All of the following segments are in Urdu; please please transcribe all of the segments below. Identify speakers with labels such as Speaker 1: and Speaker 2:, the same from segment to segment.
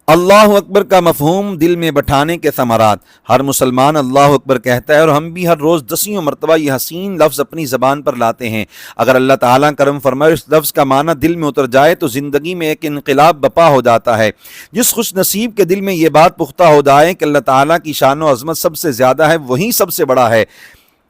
Speaker 1: اللہ اکبر کا مفہوم دل میں بٹھانے کے ثمرات۔ ہر مسلمان اللہ اکبر کہتا ہے اور ہم بھی ہر روز دسیوں مرتبہ یہ حسین لفظ اپنی زبان پر لاتے ہیں۔ اگر اللہ تعالیٰ کرم فرمائے اس لفظ کا معنی دل میں اتر جائے تو زندگی میں ایک انقلاب بپا ہو جاتا ہے۔ جس خوش نصیب کے دل میں یہ بات پختہ ہو جائے کہ اللہ تعالیٰ کی شان و عظمت سب سے زیادہ ہے، وہی سب سے بڑا ہے۔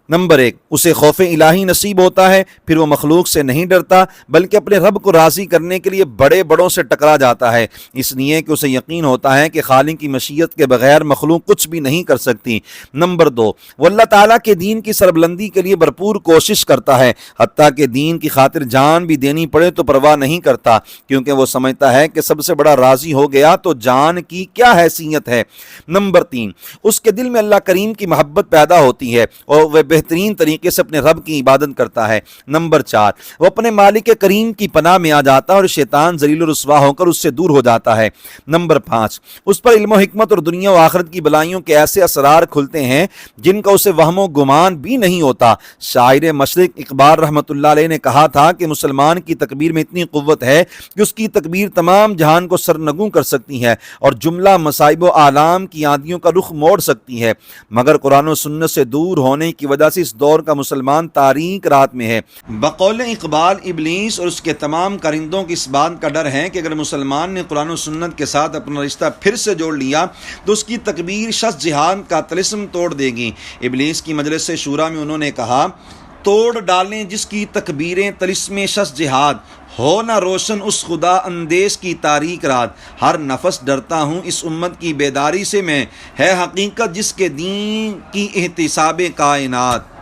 Speaker 1: نمبر 1، اسے خوف الہی نصیب ہوتا ہے، پھر وہ مخلوق سے نہیں ڈرتا بلکہ اپنے رب کو راضی کرنے کے لیے بڑے بڑوں سے ٹکرا جاتا ہے، اس لیے کہ اسے یقین ہوتا ہے کہ خالق کی مشیت کے بغیر مخلوق کچھ بھی نہیں کر سکتی۔ نمبر 2، وہ اللہ تعالیٰ کے دین کی سربلندی کے لیے بھرپور کوشش کرتا ہے، حتیٰ کہ دین کی خاطر جان بھی دینی پڑے تو پرواہ نہیں کرتا، کیونکہ وہ سمجھتا ہے کہ سب سے بڑا راضی ہو گیا تو جان کی کیا حیثیت ہے۔ نمبر 3، اس کے دل میں اللہ کریم کی محبت پیدا ہوتی ہے اور وہ بہترین طریقے سے اپنے رب کی عبادت کرتا ہے۔ نمبر 4، وہ اپنے مالک کریم کی پناہ میں آ جاتا ہے اور شیطان ذلیل و رسوا ہو کر اس سے دور ہو جاتا ہے۔ نمبر 5، اس پر علم و حکمت اور دنیا و آخرت کی بلائیوں کے ایسے اسرار کھلتے ہیں جن کا اسے وہم و گمان بھی نہیں ہوتا۔ شاعر مشرق اقبال رحمۃ اللہ علیہ نے کہا تھا کہ مسلمان کی تکبیر میں اتنی قوت ہے کہ اس کی تکبیر تمام جہان کو سرنگوں کر سکتی ہے اور جملہ مصائب و آلام کی آندیوں کا رخ موڑ سکتی ہے، مگر قرآن و سنت سے دور ہونے کی وجہ سے اس دور کا مسلمان تاریک رات میں ہے۔ بقول اقبال، ابلیس اور اس کے تمام کرندوں کی اس بات کا ڈر ہے کہ اگر مسلمان نے قرآن و سنت کے ساتھ اپنا رشتہ پھر سے جوڑ لیا تو اس کی تکبیر شخص جہاد کا طلسم توڑ دے گی۔ ابلیس کی مجلس شورا میں انہوں نے کہا، توڑ ڈالیں جس کی تکبیریں طلسم شخص جہاد، ہو نہ روشن اس خدا اندیس کی تاریک رات۔ ہر نفس ڈرتا ہوں اس امت کی بیداری سے میں، ہے حقیقت جس کے دین کی احتساب کائنات۔